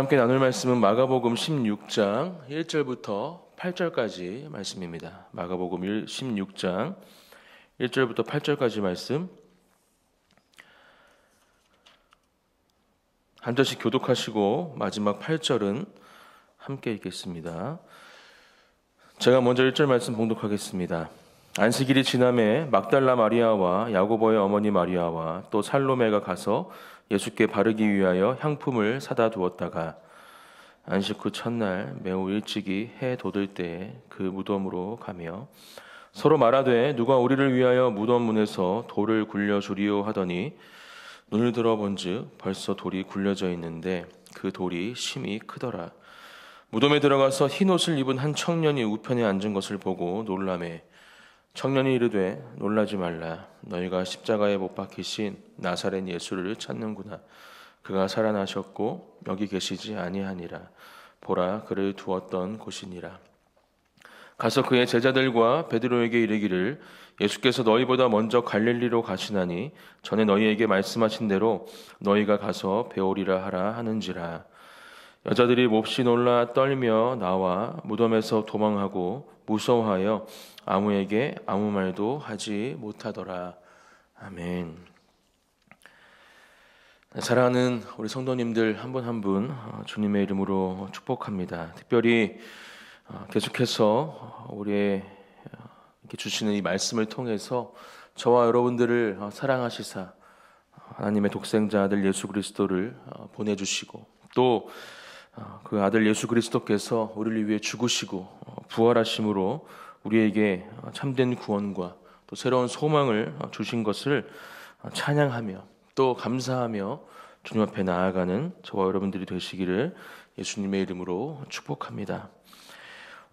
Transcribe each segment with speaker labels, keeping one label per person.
Speaker 1: 함께 나눌 말씀은 마가복음 16장 1절부터 8절까지 말씀입니다. 마가복음 16장 1절부터 8절까지 말씀 한 절씩 교독하시고 마지막 8절은 함께 읽겠습니다. 제가 먼저 1절 말씀 봉독하겠습니다. 안식일이 지남에 막달라 마리아와 야고보의 어머니 마리아와 또 살로메가 가서 예수께 바르기 위하여 향품을 사다 두었다가 안식 후 첫날 매우 일찍이 해 돋을 때에 그 무덤으로 가며 서로 말하되 누가 우리를 위하여 무덤 문에서 돌을 굴려 주리오 하더니 눈을 들어본즉 벌써 돌이 굴려져 있는데 그 돌이 심히 크더라. 무덤에 들어가서 흰 옷을 입은 한 청년이 우편에 앉은 것을 보고 놀라매 청년이 이르되 놀라지 말라. 너희가 십자가에 못 박히신 나사렛 예수를 찾는구나. 그가 살아나셨고 여기 계시지 아니하니라. 보라, 그를 두었던 곳이니라. 가서 그의 제자들과 베드로에게 이르기를 예수께서 너희보다 먼저 갈릴리로 가시나니 전에 너희에게 말씀하신 대로 너희가 가서 배우리라 하라 하는지라. 여자들이 몹시 놀라 떨며 나와 무덤에서 도망하고 무서워하여 아무에게 아무 말도 하지 못하더라. 아멘. 사랑하는 우리 성도님들 한 분 한 분 주님의 이름으로 축복합니다. 특별히 계속해서 우리의 이렇게 주시는 이 말씀을 통해서 저와 여러분들을 사랑하시사 하나님의 독생자 아들 예수 그리스도를 보내주시고 또 그 아들 예수 그리스도께서 우리를 위해 죽으시고 부활하심으로 우리에게 참된 구원과 또 새로운 소망을 주신 것을 찬양하며 또 감사하며 주님 앞에 나아가는 저와 여러분들이 되시기를 예수님의 이름으로 축복합니다.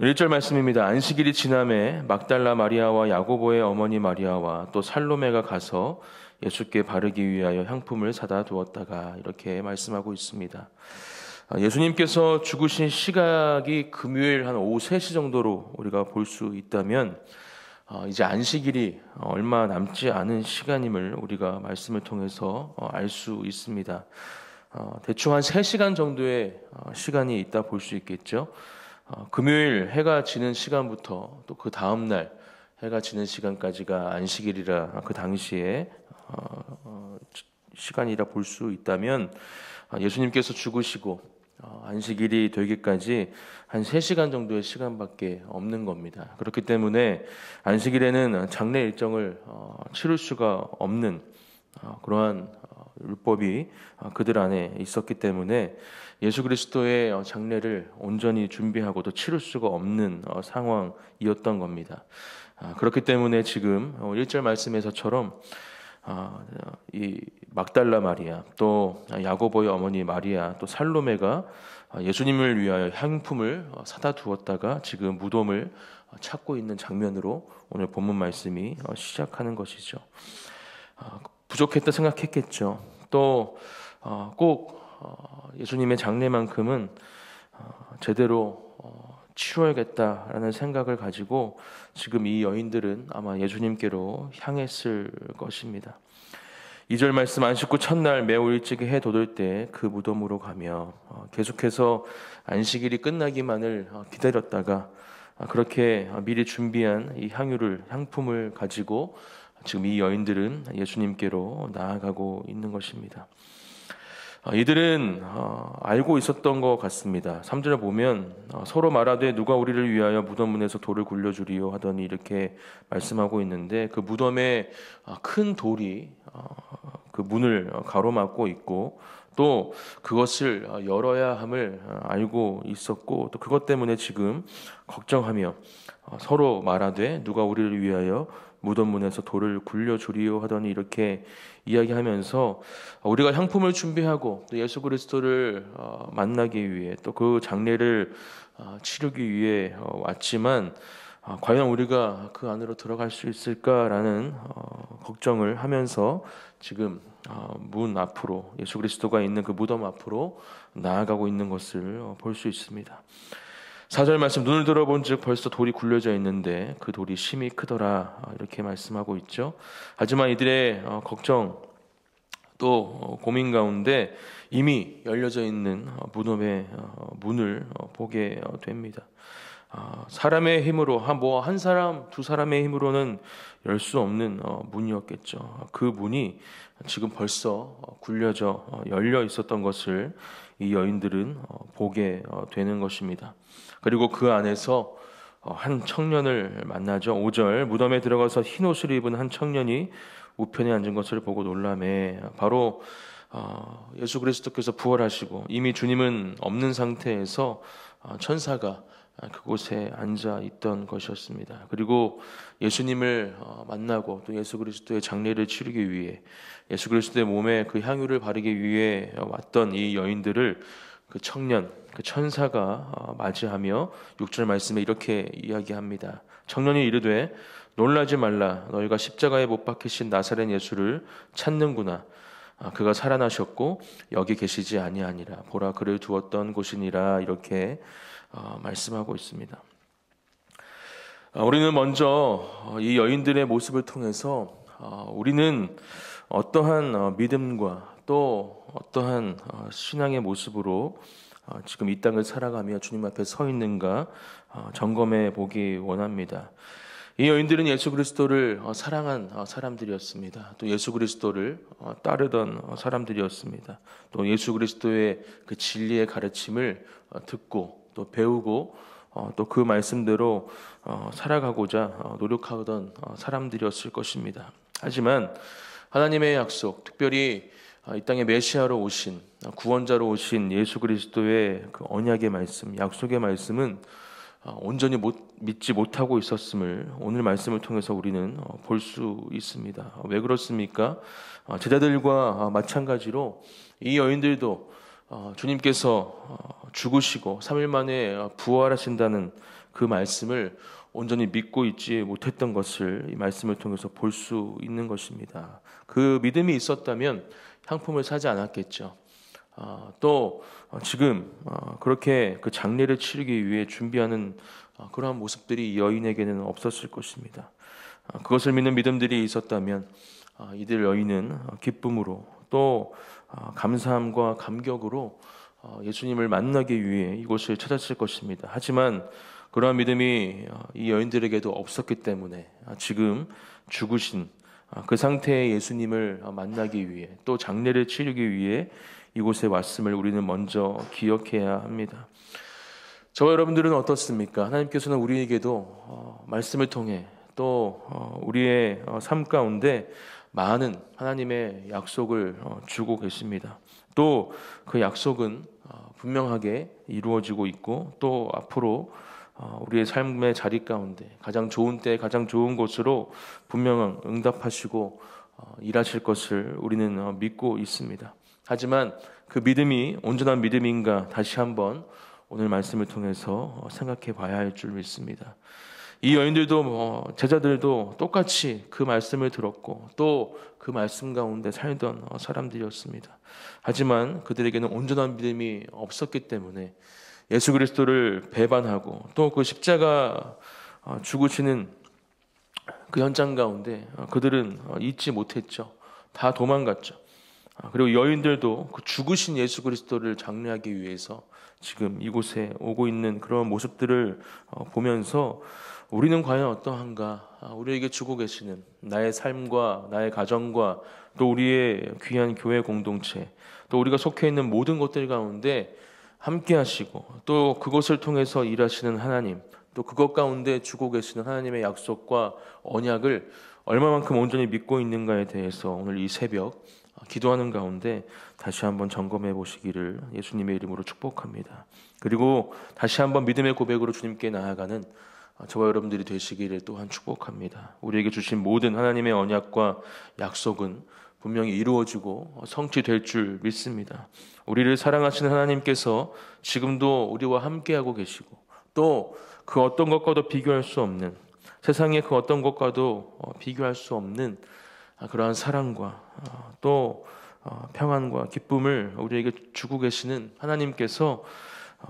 Speaker 1: 1절 말씀입니다. 안식일이 지남에 막달라 마리아와 야고보의 어머니 마리아와 또 살로메가 가서 예수께 바르기 위하여 향품을 사다 두었다가 이렇게 말씀하고 있습니다. 예수님께서 죽으신 시각이 금요일 한 오후 3시 정도로 우리가 볼 수 있다면 이제 안식일이 얼마 남지 않은 시간임을 우리가 말씀을 통해서 알 수 있습니다. 대충 한 3시간 정도의 시간이 있다 볼 수 있겠죠. 금요일 해가 지는 시간부터 또 그 다음날 해가 지는 시간까지가 안식일이라 그 당시에 시간이라 볼 수 있다면 예수님께서 죽으시고 안식일이 되기까지 한 3시간 정도의 시간밖에 없는 겁니다. 그렇기 때문에 안식일에는 장례 일정을 치를 수가 없는 그러한 율법이 그들 안에 있었기 때문에 예수 그리스도의 장례를 온전히 준비하고 또 치를 수가 없는 상황이었던 겁니다. 그렇기 때문에 지금 1절 말씀에서처럼 이 막달라 마리아 또 야고보의 어머니 마리아 또 살로메가 예수님을 위하여 향품을 사다 두었다가 지금 무덤을 찾고 있는 장면으로 오늘 본문 말씀이 시작하는 것이죠. 부족했다 생각했겠죠. 또 꼭 예수님의 장례만큼은 제대로 치러야겠다라는 생각을 가지고 지금 이 여인들은 아마 예수님께로 향했을 것입니다. 2절 말씀 안식 후 첫날 매우 일찍이 해 돋을 때 그 무덤으로 가며 계속해서 안식일이 끝나기만을 기다렸다가 그렇게 미리 준비한 이 향품을 가지고 지금 이 여인들은 예수님께로 나아가고 있는 것입니다. 이들은 알고 있었던 것 같습니다. 3절에 보면 서로 말하되 누가 우리를 위하여 무덤 문에서 돌을 굴려주리요 하더니 이렇게 말씀하고 있는데 그 무덤에 큰 돌이 그 문을 가로막고 있고 또 그것을 열어야 함을 알고 있었고 또 그것 때문에 지금 걱정하며 서로 말하되 누가 우리를 위하여 무덤 문에서 돌을 굴려주리요 하더니 이렇게 이야기하면서 우리가 향품을 준비하고 또 예수 그리스도를 만나기 위해 또 그 장례를 치르기 위해 왔지만 과연 우리가 그 안으로 들어갈 수 있을까라는 걱정을 하면서 지금 문 앞으로 예수 그리스도가 있는 그 무덤 앞으로 나아가고 있는 것을 볼 수 있습니다. 4절 말씀 눈을 들어본즉 벌써 돌이 굴려져 있는데 그 돌이 심히 크더라 이렇게 말씀하고 있죠. 하지만 이들의 걱정 또 고민 가운데 이미 열려져 있는 문업의 문을 보게 됩니다. 사람의 힘으로 한 사람, 두 사람의 힘으로는 열 수 없는 문이었겠죠. 그 문이 지금 벌써 굴려져 열려 있었던 것을 이 여인들은 보게 되는 것입니다. 그리고 그 안에서 한 청년을 만나죠. 5절 무덤에 들어가서 흰 옷을 입은 한 청년이 우편에 앉은 것을 보고 놀라매. 바로 예수 그리스도께서 부활하시고 이미 주님은 없는 상태에서 천사가 그곳에 앉아 있던 것이었습니다. 그리고 예수님을 만나고 또 예수 그리스도의 장례를 치르기 위해 예수 그리스도의 몸에 그 향유를 바르기 위해 왔던 이 여인들을 그 청년, 그 천사가 맞이하며 6절 말씀에 이렇게 이야기합니다. 청년이 이르되 놀라지 말라. 너희가 십자가에 못 박히신 나사렛 예수를 찾는구나. 그가 살아나셨고 여기 계시지 아니하니라. 보라 그를 두었던 곳이니라. 이렇게 말씀하고 있습니다. 우리는 먼저 이 여인들의 모습을 통해서 우리는 어떠한 믿음과 또 어떠한 신앙의 모습으로 지금 이 땅을 살아가며 주님 앞에 서 있는가 점검해 보기 원합니다. 이 여인들은 예수 그리스도를 사랑한 사람들이었습니다. 또 예수 그리스도를 따르던 사람들이었습니다. 또 예수 그리스도의 그 진리의 가르침을 듣고 또 배우고 또 그 말씀대로 살아가고자 노력하던 사람들이었을 것입니다. 하지만 하나님의 약속, 특별히 이 땅에 메시아로 오신 구원자로 오신 예수 그리스도의 그 언약의 말씀, 약속의 말씀은 온전히 믿지 못하고 있었음을 오늘 말씀을 통해서 우리는 볼 수 있습니다. 왜 그렇습니까? 제자들과 마찬가지로 이 여인들도 주님께서 죽으시고 3일 만에 부활하신다는 그 말씀을 온전히 믿고 있지 못했던 것을 이 말씀을 통해서 볼 수 있는 것입니다. 그 믿음이 있었다면 향품을 사지 않았겠죠. 또 지금 그렇게 그 장례를 치르기 위해 준비하는 그러한 모습들이 이 여인에게는 없었을 것입니다. 그것을 믿는 믿음들이 있었다면 이들 여인은 기쁨으로 또 감사함과 감격으로 예수님을 만나기 위해 이곳을 찾았을 것입니다. 하지만 그러한 믿음이 이 여인들에게도 없었기 때문에 지금 죽으신 그 상태의 예수님을 만나기 위해 또 장례를 치르기 위해 이곳에 왔음을 우리는 먼저 기억해야 합니다. 저와 여러분들은 어떻습니까? 하나님께서는 우리에게도 말씀을 통해 또 우리의 삶 가운데 많은 하나님의 약속을 주고 계십니다. 또 그 약속은 분명하게 이루어지고 있고 또 앞으로 우리의 삶의 자리 가운데 가장 좋은 때 가장 좋은 곳으로 분명한 응답하시고 일하실 것을 우리는 믿고 있습니다. 하지만 그 믿음이 온전한 믿음인가 다시 한번 오늘 말씀을 통해서 생각해 봐야 할 줄 믿습니다. 이 여인들도 제자들도 똑같이 그 말씀을 들었고 또 그 말씀 가운데 살던 사람들이었습니다. 하지만 그들에게는 온전한 믿음이 없었기 때문에 예수 그리스도를 배반하고 또 그 십자가 죽으시는 그 현장 가운데 그들은 잊지 못했죠. 다 도망갔죠. 그리고 여인들도 그 죽으신 예수 그리스도를 장례하기 위해서 지금 이곳에 오고 있는 그런 모습들을 보면서 우리는 과연 어떠한가? 우리에게 주고 계시는 나의 삶과 나의 가정과 또 우리의 귀한 교회 공동체 또 우리가 속해 있는 모든 것들 가운데 함께 하시고 또 그것을 통해서 일하시는 하나님 또 그것 가운데 주고 계시는 하나님의 약속과 언약을 얼마만큼 온전히 믿고 있는가에 대해서 오늘 이 새벽 기도하는 가운데 다시 한번 점검해 보시기를 예수님의 이름으로 축복합니다. 그리고 다시 한번 믿음의 고백으로 주님께 나아가는 저와 여러분들이 되시기를 또한 축복합니다. 우리에게 주신 모든 하나님의 언약과 약속은 분명히 이루어지고 성취될 줄 믿습니다. 우리를 사랑하시는 하나님께서 지금도 우리와 함께하고 계시고 또 그 어떤 것과도 비교할 수 없는 세상의 그 어떤 것과도 비교할 수 없는 그러한 사랑과 또 평안과 기쁨을 우리에게 주고 계시는 하나님께서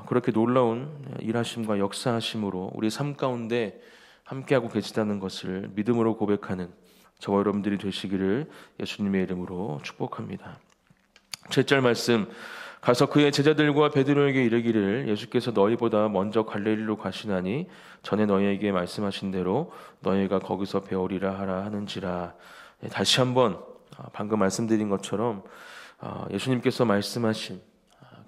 Speaker 1: 그렇게 놀라운 일하심과 역사하심으로 우리 삶 가운데 함께하고 계시다는 것을 믿음으로 고백하는 저와 여러분들이 되시기를 예수님의 이름으로 축복합니다. 7절 말씀, 가서 그의 제자들과 베드로에게 이르기를 예수께서 너희보다 먼저 갈릴리로 가시나니 전에 너희에게 말씀하신 대로 너희가 거기서 배우리라 하라 하는지라. 다시 한번 방금 말씀드린 것처럼 예수님께서 말씀하신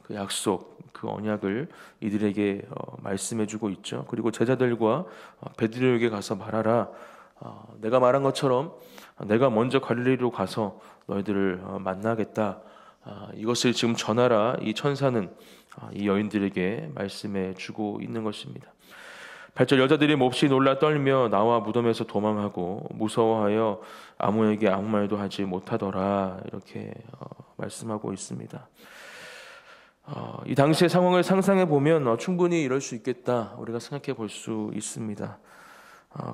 Speaker 1: 그 약속, 그 언약을 이들에게 말씀해주고 있죠. 그리고 제자들과 베드로에게 가서 말하라. 내가 말한 것처럼 내가 먼저 갈릴리로 가서 너희들을 만나겠다. 이것을 지금 전하라. 이 천사는 이 여인들에게 말씀해 주고 있는 것입니다. 8절, 여자들이 몹시 놀라 떨며 나와 무덤에서 도망하고 무서워하여 아무에게 아무 말도 하지 못하더라. 이렇게 말씀하고 있습니다. 이 당시의 상황을 상상해 보면 충분히 이럴 수 있겠다 우리가 생각해 볼 수 있습니다.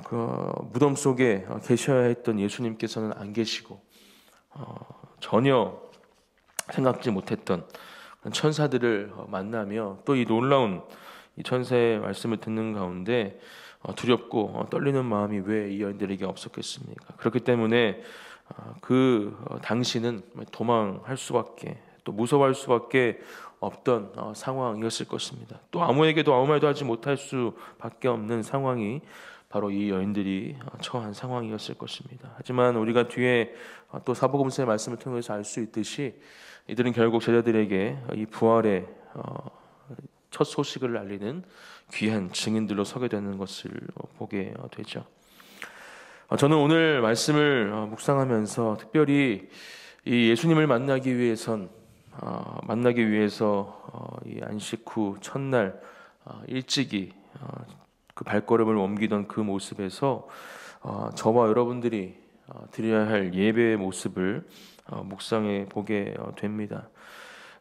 Speaker 1: 그 무덤 속에 계셔야 했던 예수님께서는 안 계시고 전혀 생각지 못했던 천사들을 만나며 또 이 놀라운 이 천사의 말씀을 듣는 가운데 두렵고 떨리는 마음이 왜 이 여인들에게 없었겠습니까? 그렇기 때문에 그 당시는 도망할 수밖에, 또 무서워할 수밖에 없던 상황이었을 것입니다. 또 아무에게도 아무 말도 하지 못할 수밖에 없는 상황이 바로 이 여인들이 처한 상황이었을 것입니다. 하지만 우리가 뒤에 또 사복음서의 말씀을 통해서 알 수 있듯이 이들은 결국 제자들에게 이 부활의 첫 소식을 알리는 귀한 증인들로 서게 되는 것을 보게 되죠. 저는 오늘 말씀을 묵상하면서 특별히 이 예수님을 만나기 위해서 이 안식 후 첫날 일찍이 그 발걸음을 옮기던 그 모습에서 저와 여러분들이 드려야 할 예배의 모습을 묵상해 보게 됩니다.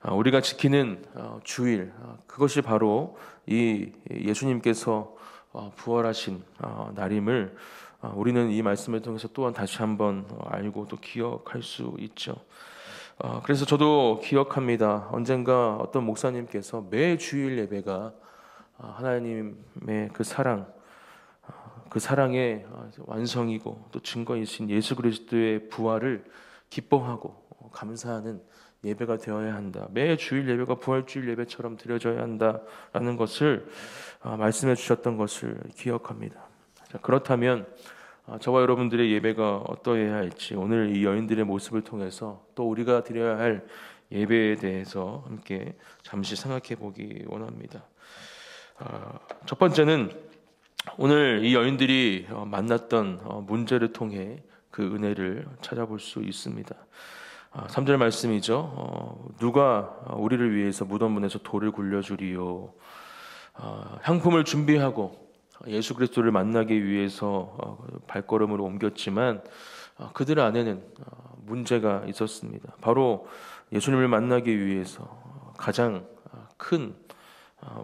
Speaker 1: 우리가 지키는 주일, 그것이 바로 이 예수님께서 부활하신 날임을 우리는 이 말씀을 통해서 또한 다시 한번 알고 또 기억할 수 있죠. 그래서 저도 기억합니다. 언젠가 어떤 목사님께서 매 주일 예배가 하나님의 그 사랑, 그 사랑의 완성이고 또 증거이신 예수 그리스도의 부활을 기뻐하고 감사하는 예배가 되어야 한다. 매 주일 예배가 부활주일 예배처럼 드려져야 한다라는 것을 말씀해 주셨던 것을 기억합니다. 그렇다면 저와 여러분들의 예배가 어떠해야 할지 오늘 이 여인들의 모습을 통해서 또 우리가 드려야 할 예배에 대해서 함께 잠시 생각해 보기 원합니다. 첫 번째는 오늘 이 여인들이 만났던 문제를 통해 그 은혜를 찾아볼 수 있습니다. 3절 말씀이죠. 누가 우리를 위해서 무덤 문에서 돌을 굴려주리요. 향품을 준비하고 예수 그리스도를 만나기 위해서 발걸음을 옮겼지만 그들 안에는 문제가 있었습니다. 바로 예수님을 만나기 위해서 가장 큰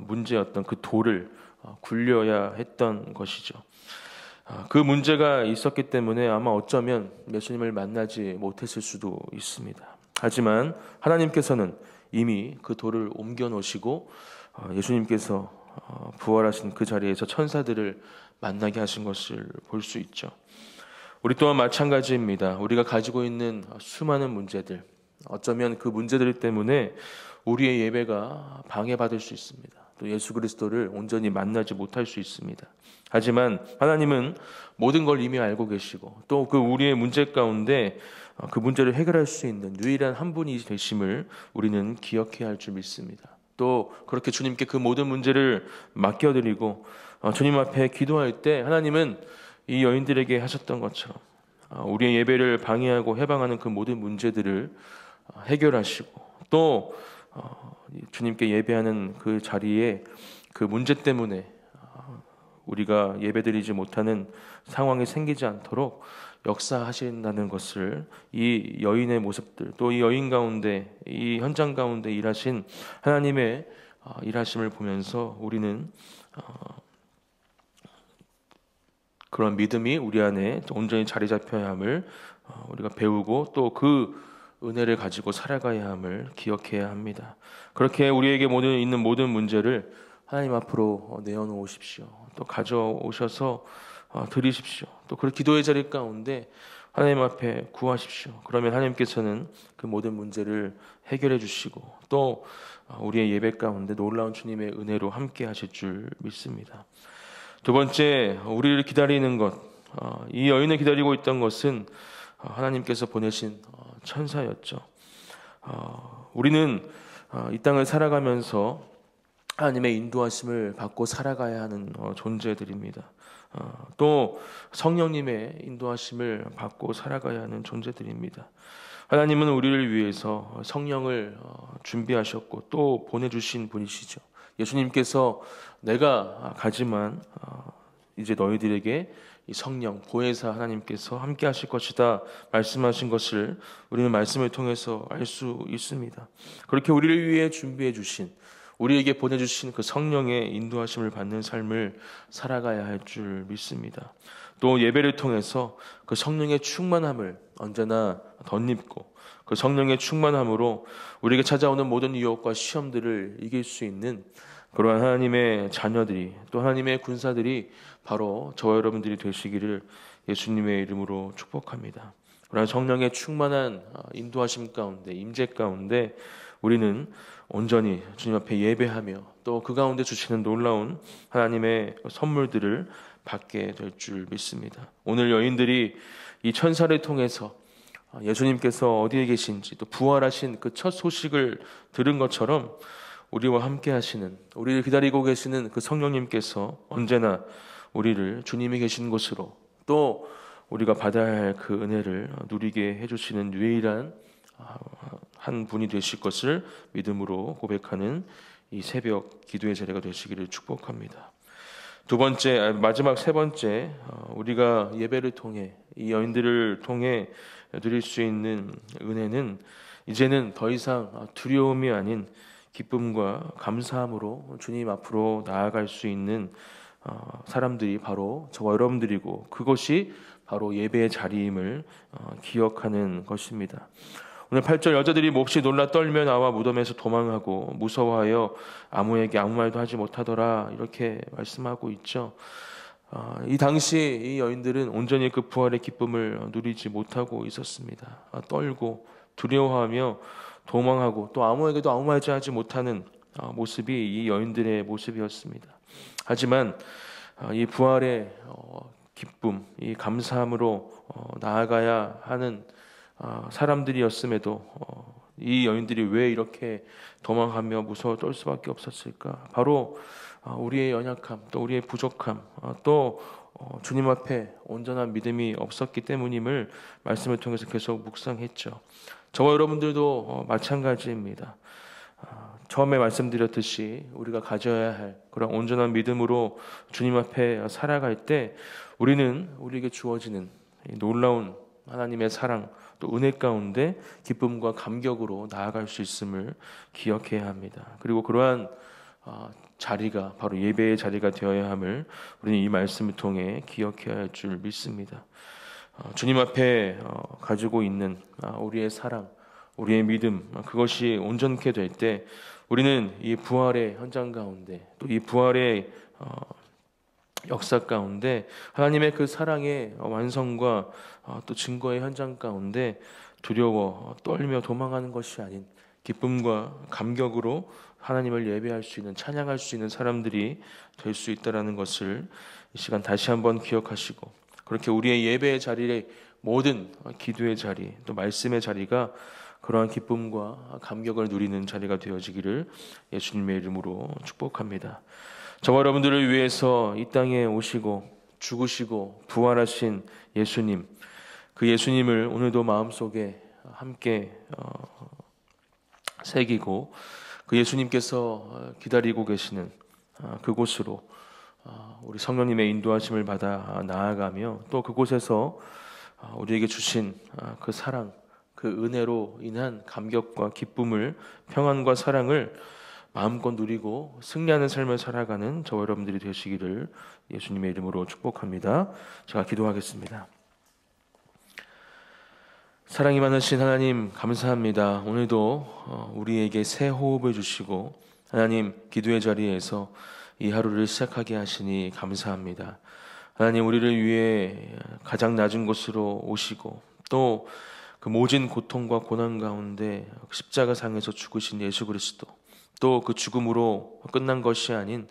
Speaker 1: 문제였던 그 돌을 굴려야 했던 것이죠. 그 문제가 있었기 때문에 아마 어쩌면 예수님을 만나지 못했을 수도 있습니다. 하지만 하나님께서는 이미 그 돌을 옮겨 놓으시고 예수님께서 부활하신 그 자리에서 천사들을 만나게 하신 것을 볼 수 있죠. 우리 또한 마찬가지입니다. 우리가 가지고 있는 수많은 문제들, 어쩌면 그 문제들 때문에 우리의 예배가 방해받을 수 있습니다. 또 예수 그리스도를 온전히 만나지 못할 수 있습니다. 하지만 하나님은 모든 걸 이미 알고 계시고 또 그 우리의 문제 가운데 그 문제를 해결할 수 있는 유일한 한 분이 되심을 우리는 기억해야 할 줄 믿습니다. 또 그렇게 주님께 그 모든 문제를 맡겨드리고 주님 앞에 기도할 때 하나님은 이 여인들에게 하셨던 것처럼 우리의 예배를 방해하고 해방하는 그 모든 문제들을 해결하시고 또 주님께 예배하는 그 자리에 그 문제 때문에 우리가 예배드리지 못하는 상황이 생기지 않도록 역사하신다는 것을 이 여인의 모습들, 또 이 여인 가운데, 이 현장 가운데 일하신 하나님의 일하심을 보면서 우리는 그런 믿음이 우리 안에 온전히 자리 잡혀야 함을 우리가 배우고 또 그 은혜를 가지고 살아가야 함을 기억해야 합니다. 그렇게 우리에게 있는 모든 문제를 하나님 앞으로 내어놓으십시오. 또 가져오셔서 드리십시오. 또 그 기도의 자리 가운데 하나님 앞에 구하십시오. 그러면 하나님께서는 그 모든 문제를 해결해 주시고 또 우리의 예배 가운데 놀라운 주님의 은혜로 함께 하실 줄 믿습니다. 두 번째, 우리를 기다리는 것. 이 여인을 기다리고 있던 것은 하나님께서 보내신 천사였죠. 우리는 이 땅을 살아가면서 하나님의 인도하심을 받고 살아가야 하는 존재들입니다. 또 성령님의 인도하심을 받고 살아가야 하는 존재들입니다. 하나님은 우리를 위해서 성령을 준비하셨고 또 보내주신 분이시죠. 예수님께서 내가 가지만 이제 너희들에게 이 성령 보혜사 하나님께서 함께 하실 것이다 말씀하신 것을 우리는 말씀을 통해서 알 수 있습니다. 그렇게 우리를 위해 준비해 주신, 우리에게 보내주신 그 성령의 인도하심을 받는 삶을 살아가야 할 줄 믿습니다. 또 예배를 통해서 그 성령의 충만함을 언제나 덧입고 그 성령의 충만함으로 우리에게 찾아오는 모든 유혹과 시험들을 이길 수 있는 그러한 하나님의 자녀들이, 또 하나님의 군사들이 바로 저와 여러분들이 되시기를 예수님의 이름으로 축복합니다. 그러한 성령의 충만한 인도하심 가운데, 임재 가운데 우리는 온전히 주님 앞에 예배하며 또 그 가운데 주시는 놀라운 하나님의 선물들을 받게 될 줄 믿습니다. 오늘 여인들이 이 천사를 통해서 예수님께서 어디에 계신지 또 부활하신 그 첫 소식을 들은 것처럼 우리와 함께 하시는, 우리를 기다리고 계시는 그 성령님께서 언제나 우리를 주님이 계신 곳으로 또 우리가 받아야 할 그 은혜를 누리게 해주시는 유일한 한 분이 되실 것을 믿음으로 고백하는 이 새벽 기도의 자리가 되시기를 축복합니다. 두 번째, 마지막 세 번째, 우리가 예배를 통해 이 여인들을 통해 누릴 수 있는 은혜는 이제는 더 이상 두려움이 아닌 기쁨과 감사함으로 주님 앞으로 나아갈 수 있는 사람들이 바로 저와 여러분들이고 그것이 바로 예배의 자리임을 기억하는 것입니다. 오늘 8절 여자들이 몹시 놀라 떨며 나와 무덤에서 도망하고 무서워하여 아무에게 아무 말도 하지 못하더라 이렇게 말씀하고 있죠. 이 당시 이 여인들은 온전히 그 부활의 기쁨을 누리지 못하고 있었습니다. 떨고 두려워하며 도망하고 또 아무에게도 아무 말도 하지 못하는 모습이 이 여인들의 모습이었습니다. 하지만 이 부활의 기쁨, 이 감사함으로 나아가야 하는 사람들이었음에도 이 여인들이 왜 이렇게 도망하며 무서워 떨 수밖에 없었을까? 바로 우리의 연약함, 또 우리의 부족함, 또 주님 앞에 온전한 믿음이 없었기 때문임을 말씀을 통해서 계속 묵상했죠. 저와 여러분들도 마찬가지입니다. 처음에 말씀드렸듯이 우리가 가져야 할 그런 온전한 믿음으로 주님 앞에 살아갈 때 우리는 우리에게 주어지는 놀라운 하나님의 사랑 또 은혜 가운데 기쁨과 감격으로 나아갈 수 있음을 기억해야 합니다. 그리고 그러한 자리가 바로 예배의 자리가 되어야 함을 우리는 이 말씀을 통해 기억해야 할 줄 믿습니다. 주님 앞에 가지고 있는 우리의 사랑, 우리의 믿음, 그것이 온전케 될 때 우리는 이 부활의 현장 가운데 또 이 부활의 역사 가운데 하나님의 그 사랑의 완성과 또 증거의 현장 가운데 두려워 떨며 도망하는 것이 아닌 기쁨과 감격으로 하나님을 예배할 수 있는, 찬양할 수 있는 사람들이 될 수 있다는 것을 이 시간 다시 한번 기억하시고 그렇게 우리의 예배의 자리에 모든 기도의 자리 또 말씀의 자리가 그러한 기쁨과 감격을 누리는 자리가 되어지기를 예수님의 이름으로 축복합니다. 저와 여러분들을 위해서 이 땅에 오시고 죽으시고 부활하신 예수님, 그 예수님을 오늘도 마음속에 함께 새기고 그 예수님께서 기다리고 계시는 그곳으로 우리 성령님의 인도하심을 받아 나아가며 또 그곳에서 우리에게 주신 그 사랑, 그 은혜로 인한 감격과 기쁨을, 평안과 사랑을 마음껏 누리고 승리하는 삶을 살아가는 저와 여러분들이 되시기를 예수님의 이름으로 축복합니다. 제가 기도하겠습니다. 사랑이 많으신 하나님 감사합니다. 오늘도 우리에게 새 호흡을 주시고 하나님 기도의 자리에서 이 하루를 시작하게 하시니 감사합니다. 하나님, 우리를 위해 가장 낮은 곳으로 오시고 또 그 모진 고통과 고난 가운데 십자가상에서 죽으신 예수 그리스도, 또 그 죽음으로 끝난 것이 아닌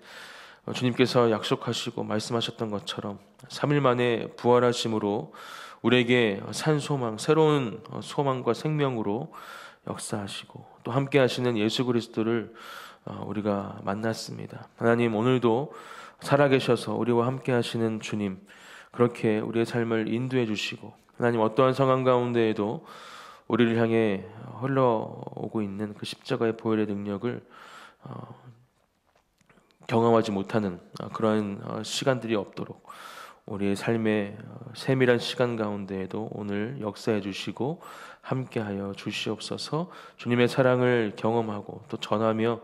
Speaker 1: 주님께서 약속하시고 말씀하셨던 것처럼 3일 만에 부활하심으로 우리에게 산 소망, 새로운 소망과 생명으로 역사하시고 또 함께 하시는 예수 그리스도를 우리가 만났습니다. 하나님, 오늘도 살아계셔서 우리와 함께 하시는 주님, 그렇게 우리의 삶을 인도해 주시고 하나님, 어떠한 상황 가운데에도 우리를 향해 흘러오고 있는 그 십자가의 보혈의 능력을 경험하지 못하는 그러한 시간들이 없도록 우리의 삶의 세밀한 시간 가운데에도 오늘 역사해 주시고 함께하여 주시옵소서. 주님의 사랑을 경험하고 또 전하며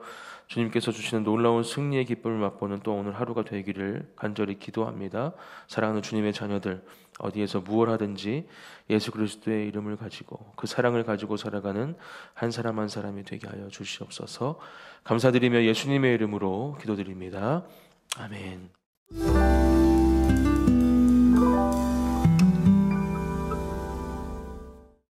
Speaker 1: 주님께서 주시는 놀라운 승리의 기쁨을 맛보는 또 오늘 하루가 되기를 간절히 기도합니다. 사랑하는 주님의 자녀들, 어디에서 무엇 하든지 예수 그리스도의 이름을 가지고 그 사랑을 가지고 살아가는 한 사람 한 사람이 되게 하여 주시옵소서. 감사드리며 예수님의 이름으로 기도드립니다. 아멘.